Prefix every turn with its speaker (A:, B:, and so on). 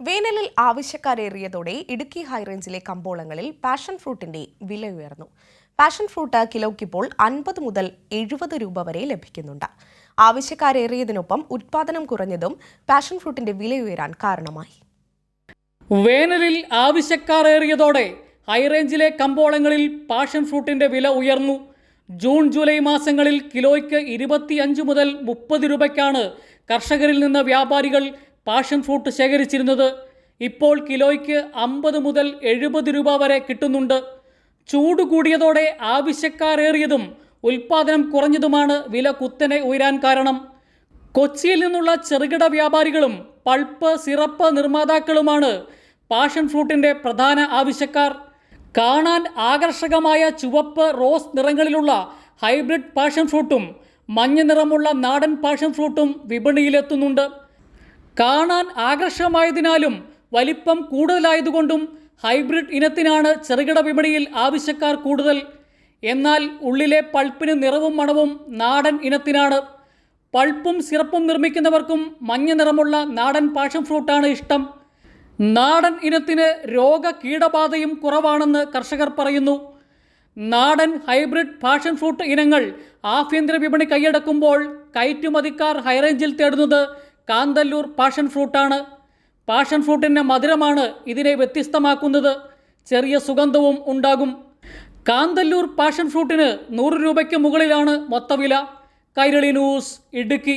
A: വേനലിൽ ആവശ്യക്കാരേറിയതോടെ ഇടുക്കി ഹൈറേഞ്ചിലെ കമ്പോളങ്ങളിൽ പാഷൻ ഫ്രൂട്ടിന്റെ വില ഉയർന്നു. പാഷൻ ഫ്രൂട്ട് കിലോയ്ക്കിപ്പോൾ 50 മുതൽ 70 രൂപ വരെ ലഭിക്കുന്നുണ്ട്. ആവശ്യക്കാരേറിയതിനൊപ്പം ഉത്പാദനം കുറഞ്ഞതും പാഷൻ ഫ്രൂട്ടിന്റെ വില ഉയരാൻ കാരണമായി.
B: വേനലിൽ ആവശ്യക്കാരേറിയതോടെ ഹൈറേഞ്ചിലെ കമ്പോളങ്ങളിൽ പാഷൻ ഫ്രൂട്ടിന്റെ വില ഉയർന്നു. ജൂൺ ജൂലൈ മാസങ്ങളിൽ കിലോയ്ക്ക് 25 മുതൽ 30 രൂപയ്ക്കാണ് കർഷകരിൽ നിന്ന് വ്യാപാരികൾ പാഷൻ ഫ്രൂട്ട് ശേഖരിച്ചിരുന്നത്. ഇപ്പോൾ കിലോയ്ക്ക് 50 മുതൽ 70 രൂപ വരെ കിട്ടുന്നുണ്ട്. ചൂട് കൂടിയതോടെ ആവശ്യക്കാരേറിയതും ഉൽപ്പാദനം കുറഞ്ഞതുമാണ് വില കുത്തനെ ഉയരാൻ കാരണം. കൊച്ചിയിൽ നിന്നുള്ള ചെറുകിട വ്യാപാരികളും പൾപ്പ് സിറപ്പ് നിർമ്മാതാക്കളുമാണ് പാഷൻ ഫ്രൂട്ടിൻ്റെ പ്രധാന ആവശ്യക്കാർ. കാണാൻ ആകർഷകമായ ചുവപ്പ് റോസ് നിറങ്ങളിലുള്ള ഹൈബ്രിഡ് പാഷൻ ഫ്രൂട്ടും മഞ്ഞ നിറമുള്ള നാടൻ പാഷൻ ഫ്രൂട്ടും വിപണിയിലെത്തുന്നുണ്ട്. കാണാൻ ആകർഷകമായതിനാലും വലിപ്പം കൂടുതലായതുകൊണ്ടും ഹൈബ്രിഡ് ഇനത്തിനാണ് ചെറുകിട വിപണിയിൽ ആവശ്യക്കാർ കൂടുതൽ. എന്നാൽ ഉള്ളിലെ പൾപ്പിന് നിറവും മണവും നാടൻ ഇനത്തിനാണ്. പൾപ്പും സിറപ്പും നിർമ്മിക്കുന്നവർക്കും മഞ്ഞ നിറമുള്ള നാടൻ പാഷൻ ഫ്രൂട്ടാണ് ഇഷ്ടം. നാടൻ ഇനത്തിന് രോഗ കീടബാധയും കുറവാണെന്ന് കർഷകർ പറയുന്നു. നാടൻ ഹൈബ്രിഡ് പാഷൻ ഫ്രൂട്ട് ഇനങ്ങൾ ആഭ്യന്തര വിപണി കൈയടക്കുമ്പോൾ കയറ്റുമതിക്കാർ ഹൈറേഞ്ചിൽ തേടുന്നത് കാന്തല്ലൂർ പാഷൻ ഫ്രൂട്ടാണ്. പാഷൻ ഫ്രൂട്ടിൻ്റെ മധുരമാണ് ഇതിനെ വ്യത്യസ്തമാക്കുന്നത്. ചെറിയ സുഗന്ധവും ഉണ്ടാകും. കാന്തല്ലൂർ പാഷൻ ഫ്രൂട്ടിന് 100 രൂപയ്ക്ക് മുകളിലാണ് മൊത്തവില. കൈരളി ന്യൂസ്, ഇടുക്കി.